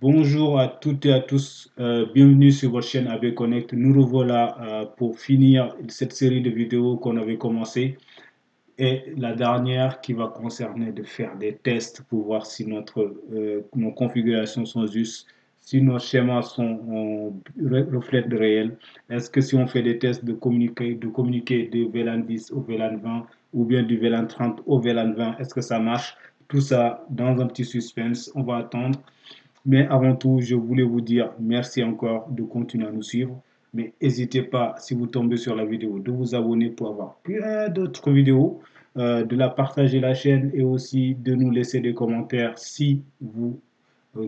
Bonjour à toutes et à tous, bienvenue sur votre chaîne AB Connect. Nous revoilà pour finir cette série de vidéos qu'on avait commencé et la dernière qui va concerner de faire des tests pour voir si nos configurations sont justes, si nos schémas reflètent le réel. Est-ce que si on fait des tests de communiquer du VLAN 10 au VLAN 20 ou bien du VLAN 30 au VLAN 20, est-ce que ça marche? Tout ça dans un petit suspense, on va attendre. Mais avant tout, je voulais vous dire merci encore de continuer à nous suivre. Mais n'hésitez pas, si vous tombez sur la vidéo, de vous abonner pour avoir plein d'autres vidéos, de la partager la chaîne et aussi de nous laisser des commentaires si vous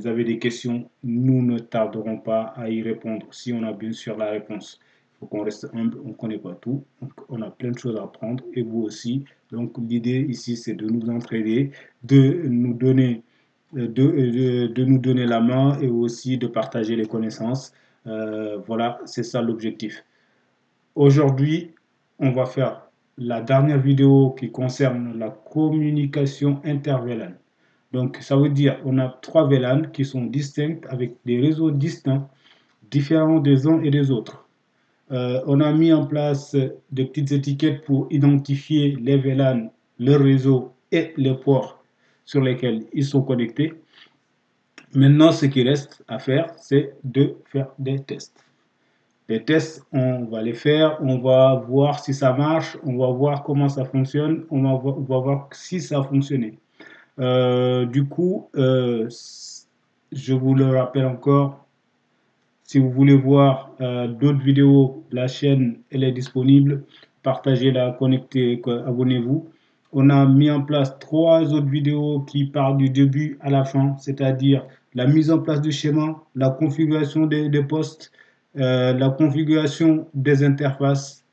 avez des questions. Nous ne tarderons pas à y répondre si on a bien sûr la réponse. Il faut qu'on reste humble, on ne connaît pas tout, on a plein de choses à apprendre et vous aussi. Donc l'idée ici, c'est de nous entraider, de nous donner de nous donner la main et aussi de partager les connaissances. Voilà, c'est ça l'objectif. Aujourd'hui, on va faire la dernière vidéo qui concerne la communication inter-VLAN. Donc, ça veut dire on a 3 VLAN qui sont distincts avec des réseaux distincts, différents des uns et des autres. On a mis en place des petites étiquettes pour identifier les VLAN, le réseau et les ports sur lesquels ils sont connectés. Maintenant, ce qui reste à faire, c'est de faire des tests. Les tests, on va les faire, on va voir si ça marche, on va voir comment ça fonctionne, on va voir si ça a fonctionné. Du coup, je vous le rappelle encore, si vous voulez voir d'autres vidéos, la chaîne elle est disponible. Partagez-la, connectez, abonnez-vous. On a mis en place 3 autres vidéos qui parlent du début à la fin, c'est-à-dire la mise en place du schéma, la configuration des postes, la configuration des interfaces,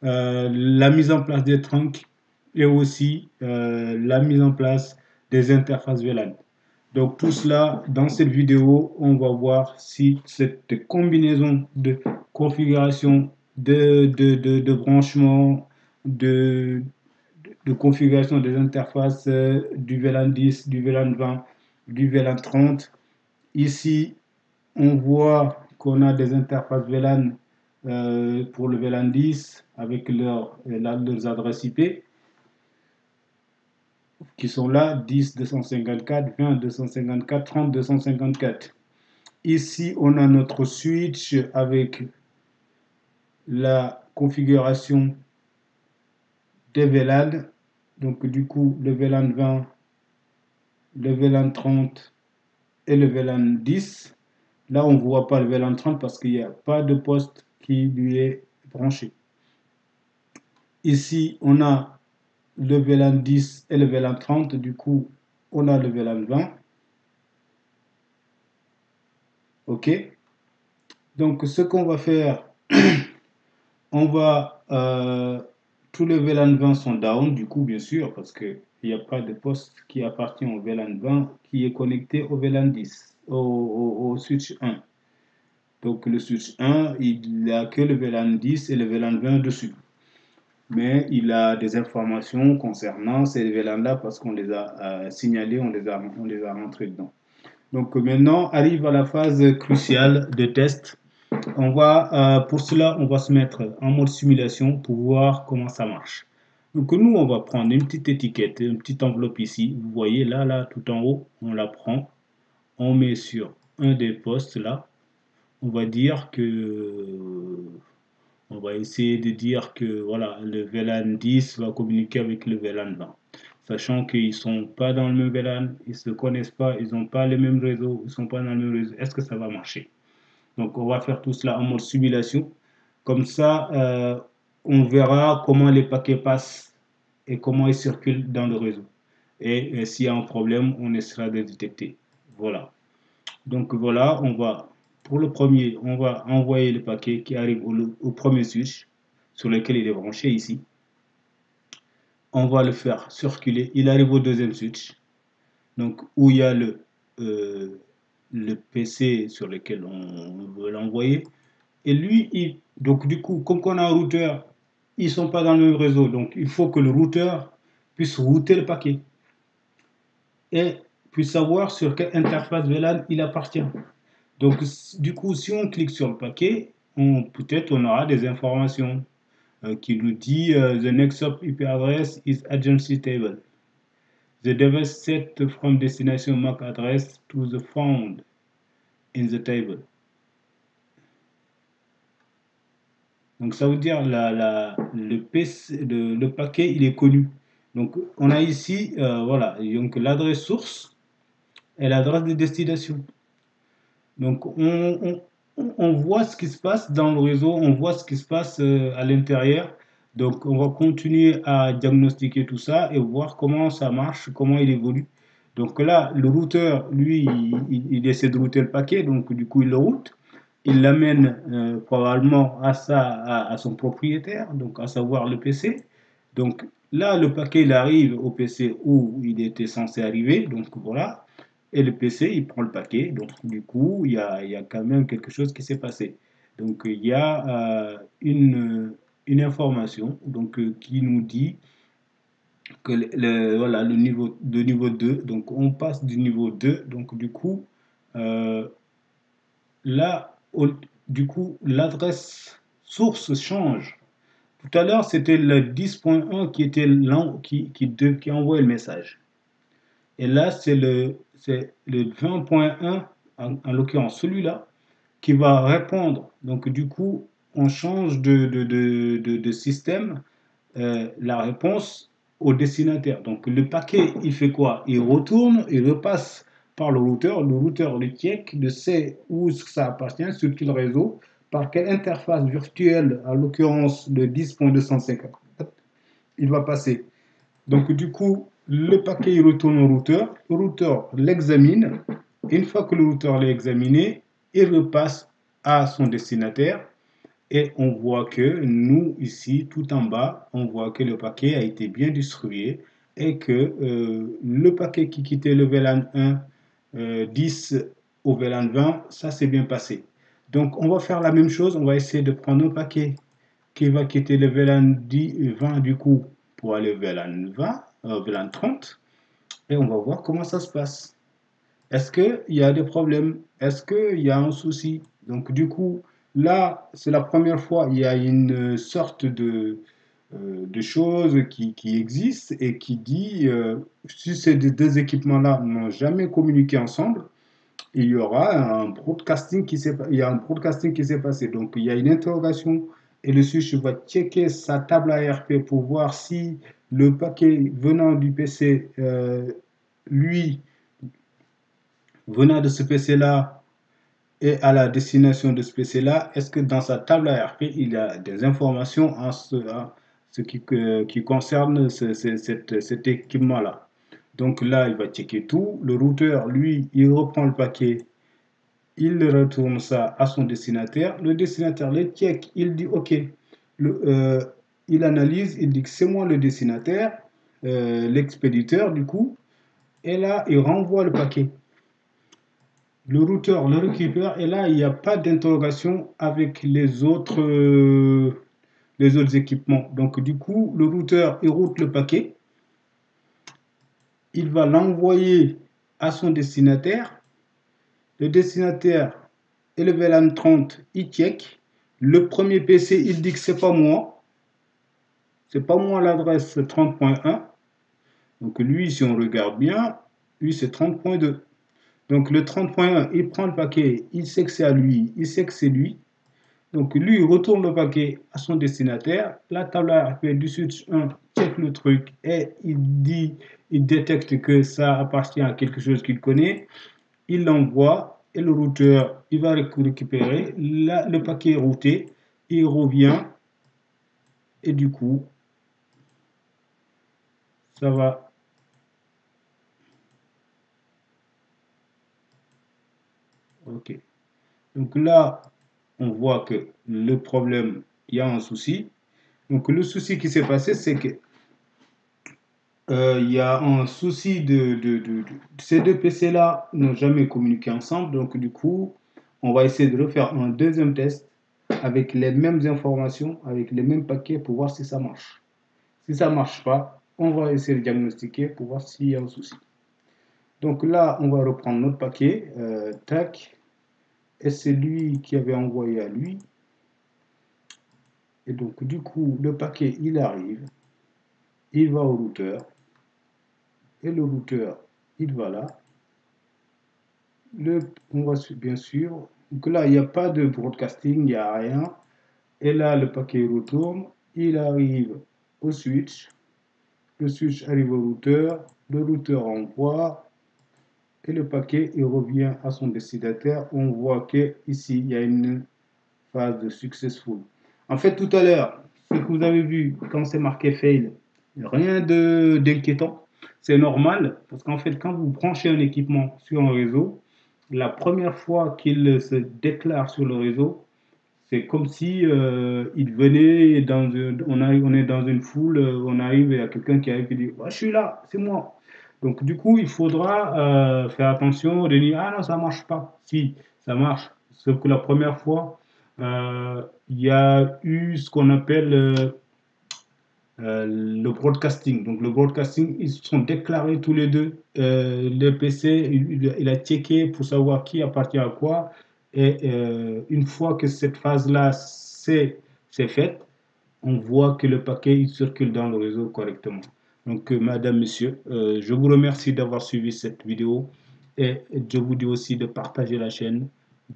la mise en place des trunks et aussi la mise en place des interfaces VLAN. Donc tout cela, dans cette vidéo, on va voir si cette combinaison de configuration, de branchement, de configuration des interfaces du VLAN 10, du VLAN 20, du VLAN 30. Ici, on voit qu'on a des interfaces VLAN pour le VLAN 10 avec leurs adresses IP qui sont là, 10 254, 20 254, 30 254. Ici, on a notre switch avec la configuration des VLAN. Donc, du coup, le VLAN 20, le VLAN 30 et le VLAN 10. Là, on ne voit pas le VLAN 30 parce qu'il n'y a pas de poste qui lui est branché. Ici, on a le VLAN 10 et le VLAN 30. Du coup, on a le VLAN 20. OK. Donc, ce qu'on va faire, on va... tous les VLAN 20 sont down, du coup, bien sûr, parce qu'il n'y a pas de poste qui appartient au VLAN 20 qui est connecté au VLAN 10, au switch 1. Donc, le switch 1, il n'a que le VLAN 10 et le VLAN 20 dessus. Mais il a des informations concernant ces VLAN-là parce qu'on les a signalés, on les a rentrés dedans. Donc, maintenant, arrive à la phase cruciale de test. Pour cela, on va se mettre en mode simulation pour voir comment ça marche. Donc nous, on va prendre une petite étiquette, une petite enveloppe ici. Vous voyez là, tout en haut, on la prend. On met sur un des postes là. On va dire que... On va essayer de dire que voilà, le VLAN 10 va communiquer avec le VLAN 20. Sachant qu'ils ne sont pas dans le même VLAN, ils ne se connaissent pas, ils n'ont pas les mêmes réseaux, ils ne sont pas dans le même réseau. Est-ce que ça va marcher? Donc, on va faire tout cela en mode simulation. Comme ça, on verra comment les paquets passent et comment ils circulent dans le réseau. Et s'il y a un problème, on essaiera de détecter. Voilà. Donc, voilà, pour le premier, on va envoyer le paquet qui arrive au premier switch sur lequel il est branché ici. On va le faire circuler. Il arrive au deuxième switch, donc où il y a le PC sur lequel on veut l'envoyer. Et lui, donc du coup, comme on a un routeur, ils ne sont pas dans le même réseau. Donc il faut que le routeur puisse router le paquet et puisse savoir sur quelle interface VLAN il appartient. Donc, du coup, si on clique sur le paquet, peut-être on aura des informations qui nous dit the next sub IP address is agency table. The device set from destination MAC address to the found in the table. Donc ça veut dire le paquet il est connu. Donc on a ici voilà donc l'adresse source et l'adresse de destination. Donc on voit ce qui se passe dans le réseau, on voit ce qui se passe à l'intérieur. Donc on va continuer à diagnostiquer tout ça et voir comment ça marche, comment il évolue. Donc là, le routeur, lui, il essaie de router le paquet, donc du coup il le route. Il l'amène probablement à son propriétaire, donc à savoir le PC. Donc là, le paquet il arrive au PC où il était censé arriver, donc voilà. Et le PC, il prend le paquet. Donc, du coup, il y a quand même quelque chose qui s'est passé. Donc, il y a une information donc, qui nous dit que voilà, le niveau 2, donc on passe du niveau 2, donc du coup, euh, là, du coup, l'adresse source change. Tout à l'heure, c'était le 10.1 qui était qui envoyait le message. Et là, c'est le 20.1, en l'occurrence celui-là, qui va répondre. Donc, du coup, on change de système la réponse au destinataire. Donc, le paquet, il fait quoi? Il retourne, il repasse par le routeur. Le routeur, le check, il sait où ça appartient, sur quel réseau, par quelle interface virtuelle, en l'occurrence le 10.254, il va passer. Donc, du coup, le paquet il retourne au routeur l'examine. Une fois que le routeur l'a examiné, il repasse à son destinataire et on voit que nous, ici, tout en bas, on voit que le paquet a été bien distribué et que le paquet qui quittait le VLAN 1 10 au VLAN 20, ça s'est bien passé. Donc, on va faire la même chose, on va essayer de prendre un paquet qui va quitter le VLAN 20 du coup pour aller vers VLAN 20, VLAN 30 et on va voir comment ça se passe. Est-ce qu'il y a des problèmes? Est-ce qu'il y a un souci? Donc du coup, là, c'est la première fois, il y a une sorte de choses qui existent et qui dit, si ces deux équipements-là n'ont jamais communiqué ensemble, il y aura un broadcasting il y a un broadcasting qui s'est passé. Donc, il y a une interrogation et le switch va checker sa table ARP pour voir si le paquet venant du PC, lui, venant de ce PC-là et à la destination de ce PC-là, est-ce que dans sa table ARP, il y a des informations en ce qui concerne cet équipement-là. Donc là, il va checker tout. Le routeur, lui, il reprend le paquet, il retourne ça à son destinataire. Le destinataire le check, il dit OK. Il analyse, il dit que c'est moi le destinataire, l'expéditeur du coup. Et là, il renvoie le paquet. Le routeur le récupère et là, il n'y a pas d'interrogation avec les autres équipements. Donc du coup, le routeur, il route le paquet. Il va l'envoyer à son destinataire. Le destinataire et le VLAN 30, il check. Le premier PC, il dit que c'est pas moi. C'est pas moi l'adresse 30.1. Donc lui, si on regarde bien, lui c'est 30.2. Donc le 30.1, il prend le paquet, il sait que c'est à lui, il sait que c'est lui. Donc lui, il retourne le paquet à son destinataire. La table ARP du switch 1 check le truc et il détecte que ça appartient à quelque chose qu'il connaît. Il l'envoie et le routeur, il va récupérer. Là, le paquet est routé, il revient et du coup, ça va. OK. Donc là, on voit que le problème, il y a un souci. Donc le souci qui s'est passé, c'est que il y a un souci ces deux PC-là n'ont jamais communiqué ensemble. Donc du coup, on va essayer de refaire un deuxième test avec les mêmes informations, avec les mêmes paquets pour voir si ça marche. Si ça ne marche pas, on va essayer de diagnostiquer pour voir s'il y a un souci. Donc là, on va reprendre notre paquet. Tac. et c'est lui qui avait envoyé à lui. Et donc, du coup, le paquet, il arrive, il va au routeur, et le routeur, il va là. On va bien sûr, donc là, il n'y a pas de broadcasting, il n'y a rien. Et là, le paquet retourne, il arrive au switch, le switch arrive au routeur, le routeur envoie, et le paquet, il revient à son destinataire. On voit que ici, il y a une phase de successful. En fait, tout à l'heure, ce que vous avez vu, quand c'est marqué fail, rien d'inquiétant. C'est normal, parce qu'en fait, quand vous branchez un équipement sur un réseau, la première fois qu'il se déclare sur le réseau, c'est comme si il venait on est dans une foule, on arrive et il y a quelqu'un qui arrive et dit oh, je suis là, c'est moi. Donc du coup, il faudra faire attention de dire ah non, ça marche pas. Si, ça marche. Sauf que la première fois, il y a eu ce qu'on appelle le broadcasting. Donc le broadcasting, ils se sont déclarés tous les deux. Le PC, il a checké pour savoir qui appartient à quoi. Et une fois que cette phase-là c'est faite, on voit que le paquet il circule dans le réseau correctement. Donc, madame, monsieur, je vous remercie d'avoir suivi cette vidéo et je vous dis aussi de partager la chaîne,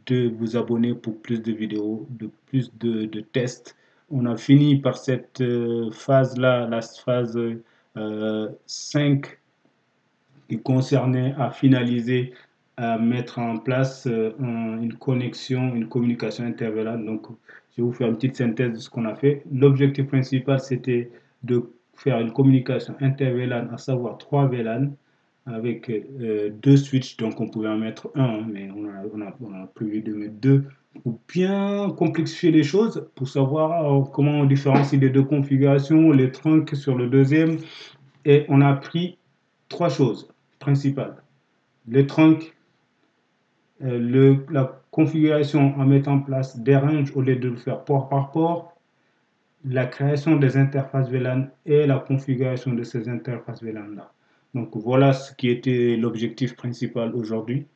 de vous abonner pour plus de vidéos, de plus de tests. On a fini par cette phase-là, la phase 5 qui concernait à finaliser, à mettre en place une connexion, une communication inter-VLAN. Donc, je vais vous faire une petite synthèse de ce qu'on a fait. L'objectif principal, c'était de faire une communication inter-VLAN, à savoir 3 VLAN avec deux switches. Donc, on pouvait en mettre un, mais on a prévu de mettre deux pour bien complexifier les choses, pour savoir comment on différencie les deux configurations, les trunks sur le deuxième. Et on a appris trois choses principales. Le trunk, la configuration à mettre en place des ranges au lieu de le faire port par port, la création des interfaces VLAN et la configuration de ces interfaces VLAN-là. Donc voilà ce qui était l'objectif principal aujourd'hui.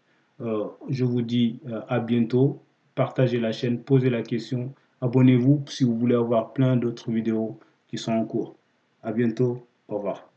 Je vous dis à bientôt. Partagez la chaîne, posez la question, abonnez-vous si vous voulez avoir plein d'autres vidéos qui sont en cours. À bientôt, au revoir.